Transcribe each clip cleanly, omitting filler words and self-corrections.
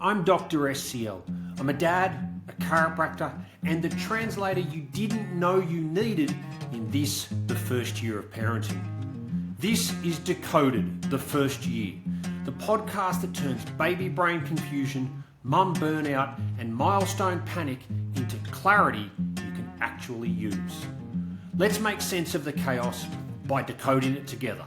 I'm Dr. SCL. I'm a dad, a chiropractor, and the translator you didn't know you needed in this, the first year of parenting. This is Decoded, the first year, the podcast that turns baby brain confusion, mum burnout, and milestone panic into clarity you can actually use. Let's make sense of the chaos by decoding it together.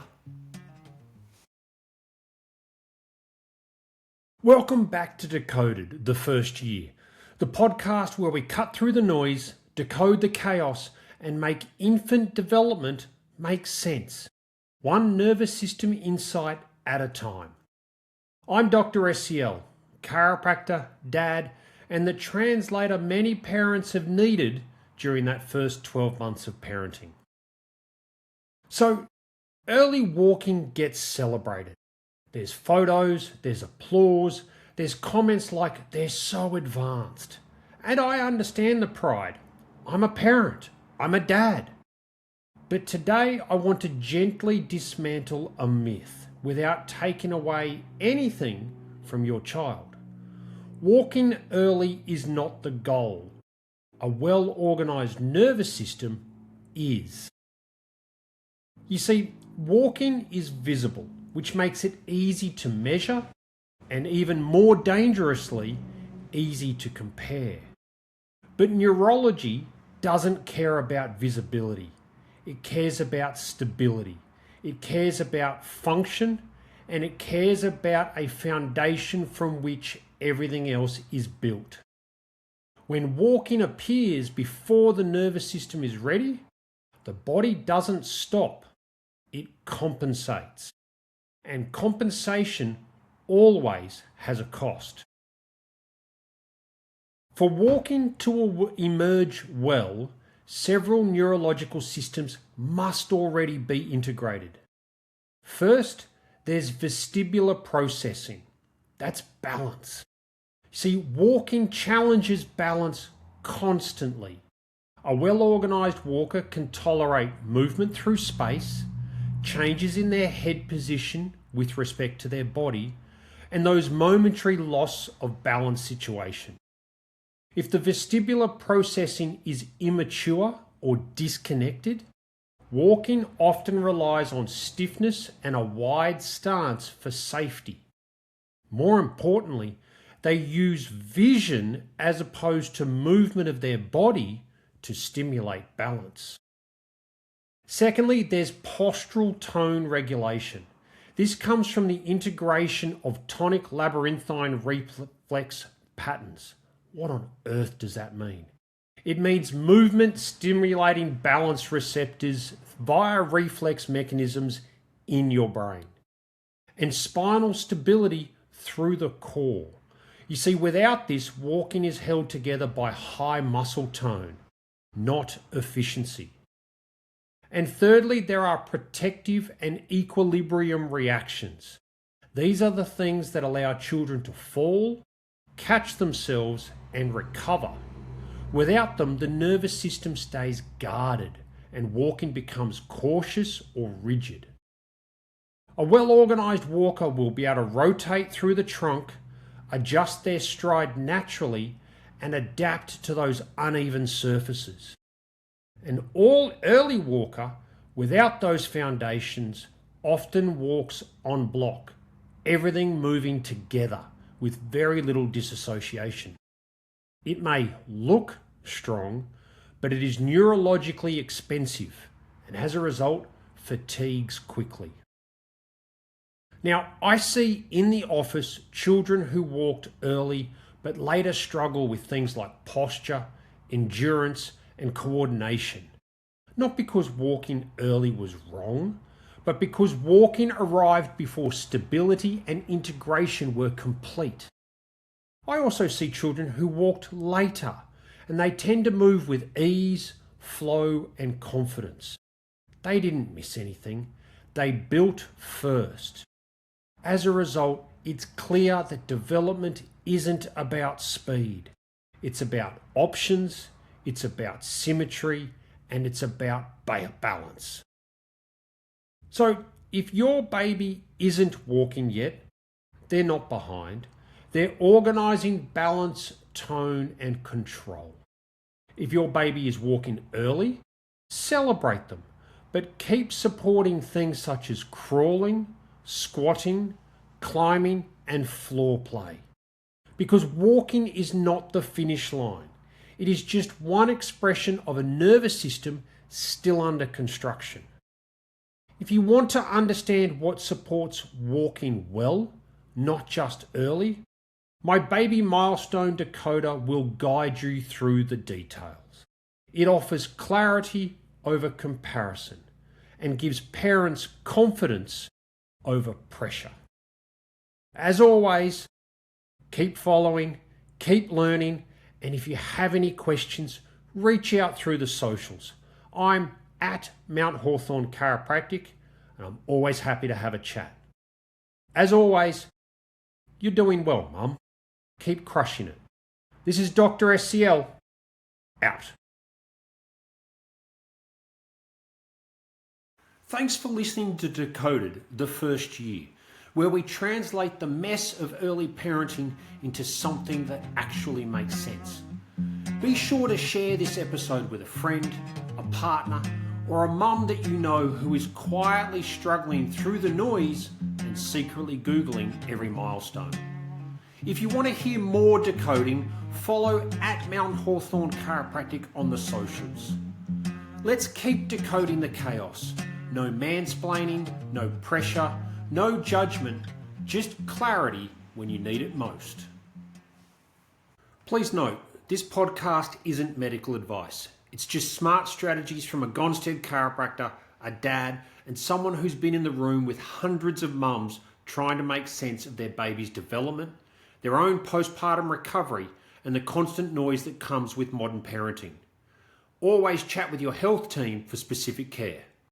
Welcome back to Decoded, the first year, the podcast where we cut through the noise, decode the chaos, and make infant development make sense, one nervous system insight at a time. I'm Dr. SCL, chiropractor, dad, and the translator many parents have needed during that first 12 months of parenting. So, early walking gets celebrated. There's photos, there's applause, there's comments like they're so advanced. And I understand the pride. I'm a parent. I'm a dad. But today I want to gently dismantle a myth without taking away anything from your child. Walking early is not the goal. A well-organised nervous system is. You see, walking is visible, which makes it easy to measure and even more dangerously, easy to compare. But neurology doesn't care about visibility. It cares about stability. It cares about function, and it cares about a foundation from which everything else is built. When walking appears before the nervous system is ready, the body doesn't stop. It compensates. And compensation always has a cost. For walking to emerge well, several neurological systems must already be integrated. First, there's vestibular processing. That's balance. See, walking challenges balance constantly. A well-organised walker can tolerate movement through space, changes in their head position with respect to their body, and those momentary loss of balance situation. If the vestibular processing is immature or disconnected, walking often relies on stiffness and a wide stance for safety. More importantly, they use vision as opposed to movement of their body to stimulate balance. Secondly, there's postural tone regulation. This comes from the integration of tonic labyrinthine reflex patterns. What on earth does that mean? It means movement stimulating balance receptors via reflex mechanisms in your brain, and spinal stability through the core. You see, without this, walking is held together by high muscle tone, not efficiency. And thirdly, there are protective and equilibrium reactions. These are the things that allow children to fall, catch themselves, and recover. Without them, the nervous system stays guarded and walking becomes cautious or rigid. A well-organised walker will be able to rotate through the trunk, adjust their stride naturally, and adapt to those uneven surfaces. An early walker without those foundations often walks en bloc, everything moving together with very little disassociation. It may look strong, but it is neurologically expensive and as a result fatigues quickly. Now, I see in the office children who walked early but later struggle with things like posture, endurance, and coordination. Not because walking early was wrong, but because walking arrived before stability and integration were complete. I also see children who walked later, and they tend to move with ease, flow, and confidence. They didn't miss anything. They built first. As a result, it's clear that development isn't about speed. It's about options, it's about symmetry, and it's about balance. So if your baby isn't walking yet, they're not behind. They're organising balance, tone, and control. If your baby is walking early, celebrate them, but keep supporting things such as crawling, squatting, climbing, and floor play. Because walking is not the finish line. It is just one expression of a nervous system still under construction. If you want to understand what supports walking well, not just early, my baby milestone decoder will guide you through the details. It offers clarity over comparison and gives parents confidence over pressure. As always, keep following, keep learning, and if you have any questions, reach out through the socials. I'm at Mount Hawthorn Chiropractic, and I'm always happy to have a chat. As always, you're doing well, Mum. Keep crushing it. This is Dr. SCL, out. Thanks for listening to Decoded, the first year, where we translate the mess of early parenting into something that actually makes sense. Be sure to share this episode with a friend, a partner, or a mum that you know who is quietly struggling through the noise and secretly Googling every milestone. If you want to hear more decoding, follow at Mount Hawthorn Chiropractic on the socials. Let's keep decoding the chaos. No mansplaining, no pressure, no judgment, just clarity when you need it most. Please note, this podcast isn't medical advice. It's just smart strategies from a Gonstead chiropractor, a dad, and someone who's been in the room with hundreds of mums trying to make sense of their baby's development, their own postpartum recovery, and the constant noise that comes with modern parenting. Always chat with your health team for specific care.